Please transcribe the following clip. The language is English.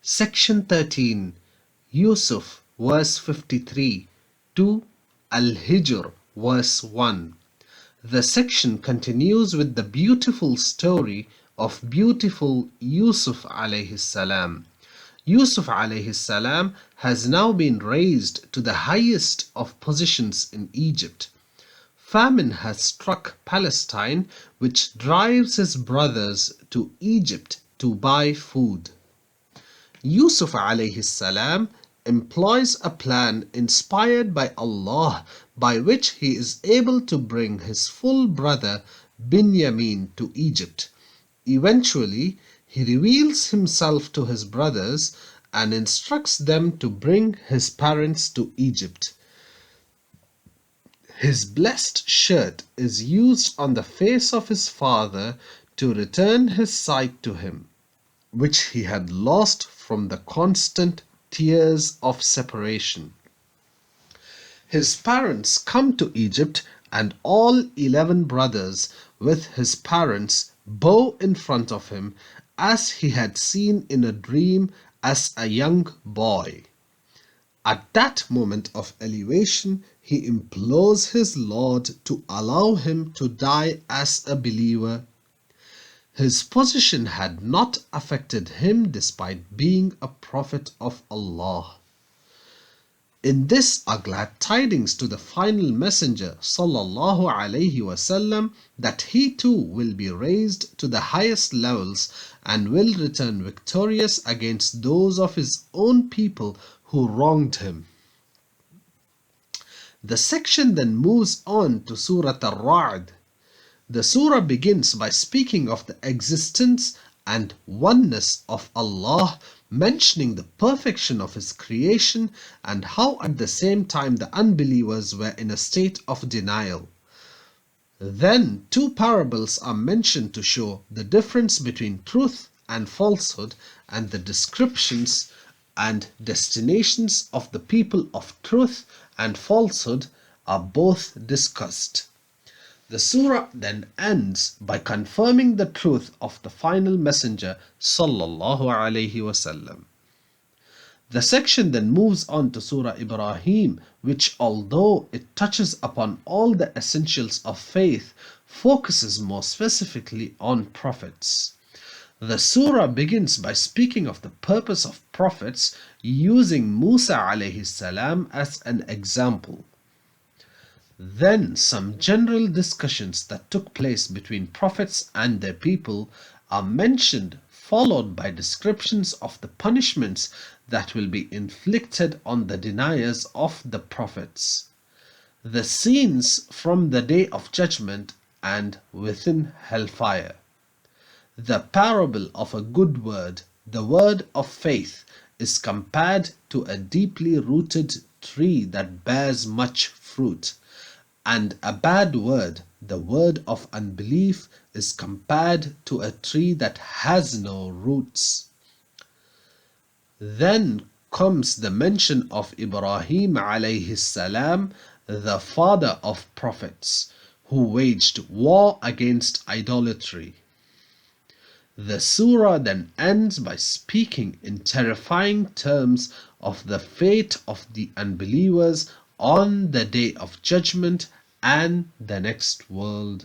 Section 13, Yusuf, verse 53 to Al-Hijr, verse 1. The section continues with the beautiful story of beautiful Yusuf alayhi salam. Yusuf alayhi salam has now been raised to the highest of positions in Egypt. Famine has struck Palestine, which drives his brothers to Egypt to buy food. Yusuf alayhi salam employs a plan inspired by Allah by which he is able to bring his full brother Binyamin to Egypt. Eventually, he reveals himself to his brothers and instructs them to bring his parents to Egypt. His blessed shirt is used on the face of his father to return his sight to him, which he had lost from the constant tears of separation. His parents come to Egypt, and all 11 brothers with his parents bow in front of him as he had seen in a dream as a young boy. At that moment of elevation, he implores his Lord to allow him to die as a believer. His position had not affected him despite being a prophet of Allah. In this are glad tidings to the final messenger sallallahu alaihi wasallam that he too will be raised to the highest levels and will return victorious against those of his own people who wronged him. The section then moves on to Surah Al-Ra'd. The surah begins by speaking of the existence and oneness of Allah, mentioning the perfection of His creation and how at the same time the unbelievers were in a state of denial. Then two parables are mentioned to show the difference between truth and falsehood, and the descriptions and destinations of the people of truth and falsehood are both discussed. The surah then ends by confirming the truth of the final messenger sallallahu alaihi wasallam. The section then moves on to Surah Ibrahim, which, although it touches upon all the essentials of faith, focuses more specifically on prophets. The surah begins by speaking of the purpose of prophets, using Musa alayhi salam as an example. Then some general discussions that took place between prophets and their people are mentioned, followed by descriptions of the punishments that will be inflicted on the deniers of the prophets, the scenes from the day of judgment and within hellfire. The parable of a good word, the word of faith, is compared to a deeply rooted tree that bears much fruit, and a bad word, the word of unbelief, is compared to a tree that has no roots. Then comes the mention of Ibrahim alayhi salam, the father of prophets, who waged war against idolatry. The surah then ends by speaking in terrifying terms of the fate of the unbelievers on the day of judgment and the next world.